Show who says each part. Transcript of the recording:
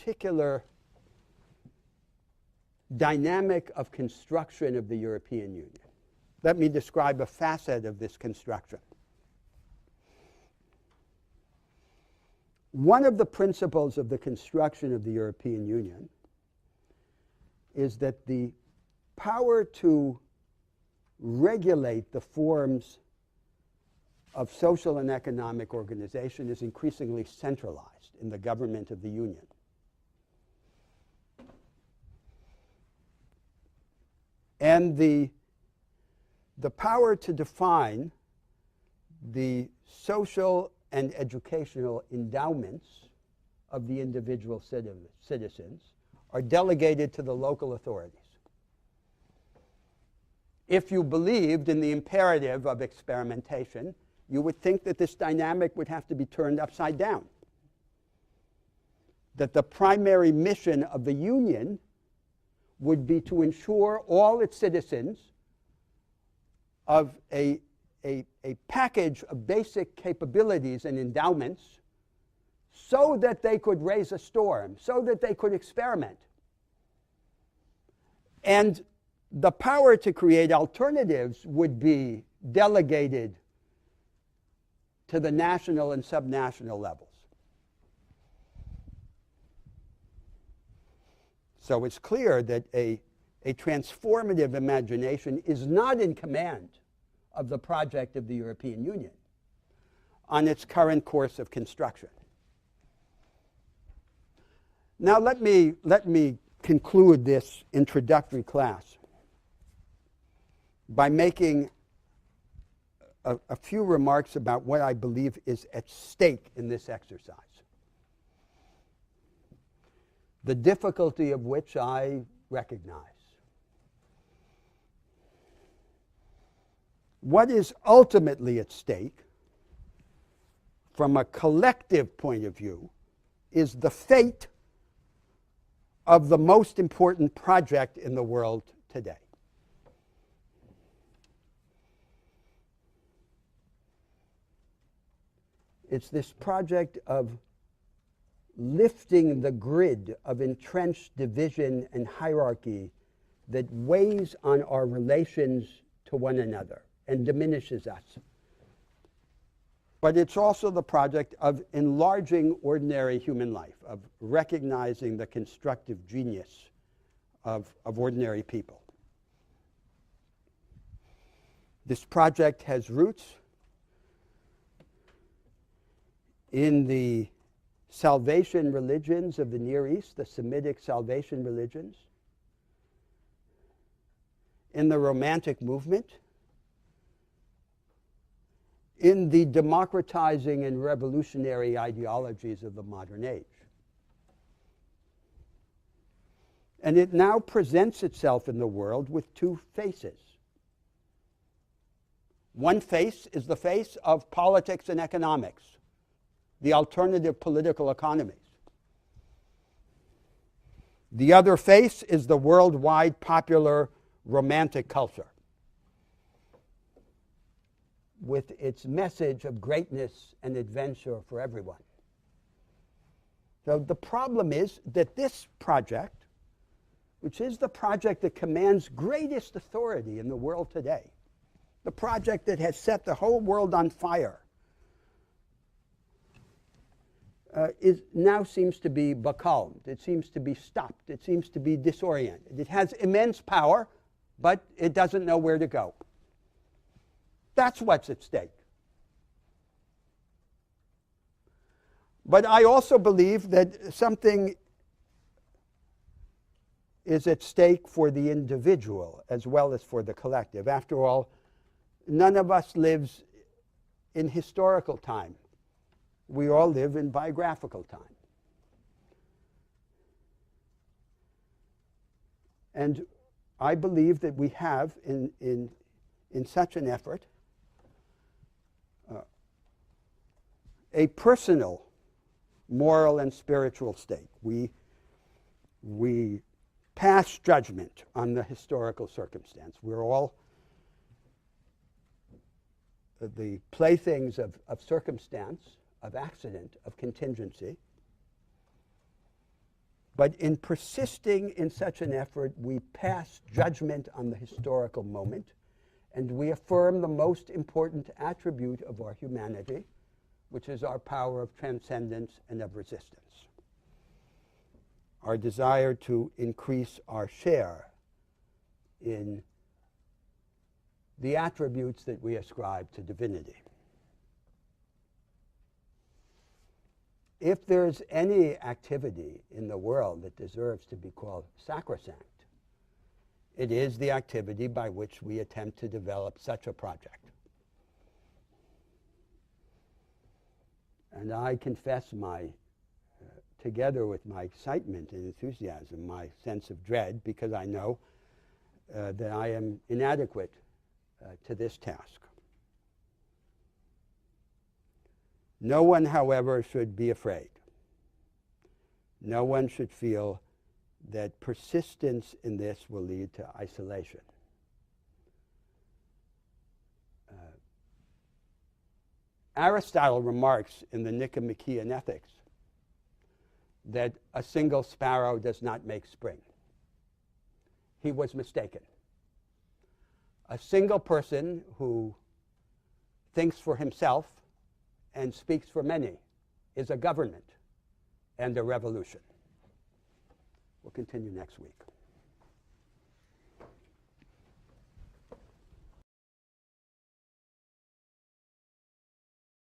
Speaker 1: particular dynamic of construction of the European Union. Let me describe a facet of this construction. One of the principles of the construction of the European Union is that the power to regulate the forms of social and economic organization is increasingly centralized in the government of the Union. And the power to define the social and educational endowments of the individual citizens are delegated to the local authorities. If you believed in the imperative of experimentation, you would think that this dynamic would have to be turned upside down. That the primary mission of the Union would be to ensure all its citizens of a package of basic capabilities and endowments so that they could raise a storm, so that they could experiment. And the power to create alternatives would be delegated to the national and subnational levels. So it's clear that a transformative imagination is not in command of the project of the European Union on its current course of construction. Now let me conclude this introductory class by making a few remarks about what I believe is at stake in this exercise, the difficulty of which I recognize. What is ultimately at stake, from a collective point of view, is the fate of the most important project in the world today. It's this project of lifting the grid of entrenched division and hierarchy that weighs on our relations to one another and diminishes us. But it's also the project of enlarging ordinary human life, of recognizing the constructive genius of ordinary people. This project has roots in the salvation religions of the Near East, the Semitic salvation religions, in the Romantic movement, in the democratizing and revolutionary ideologies of the modern age. And it now presents itself in the world with two faces. One face is the face of politics and economics, the alternative political economies. The other face is the worldwide popular romantic culture, with its message of greatness and adventure for everyone. So the problem is that this project, which is the project that commands greatest authority in the world today, the project that has set the whole world on fire, now seems to be becalmed. It seems to be stopped. It seems to be disoriented. It has immense power, but it doesn't know where to go. That's what's at stake. But I also believe that something is at stake for the individual as well as for the collective. After all, none of us lives in historical time. We all live in biographical time. And I believe that we have, in such an effort, a personal, moral, and spiritual stake. We pass judgment on the historical circumstance. We're all the playthings of circumstance, of accident, of contingency. But in persisting in such an effort, we pass judgment on the historical moment, and we affirm the most important attribute of our humanity, which is our power of transcendence and of resistance. Our desire to increase our share in the attributes that we ascribe to divinity. If there's any activity in the world that deserves to be called sacrosanct, it is the activity by which we attempt to develop such a project. And I confess together with my excitement and enthusiasm, my sense of dread, because I know that I am inadequate to this task. No one, however, should be afraid. No one should feel that persistence in this will lead to isolation. Aristotle remarks in the Nicomachean Ethics that a single sparrow does not make spring. He was mistaken. A single person who thinks for himself and speaks for many is a government and a revolution. We'll continue next week.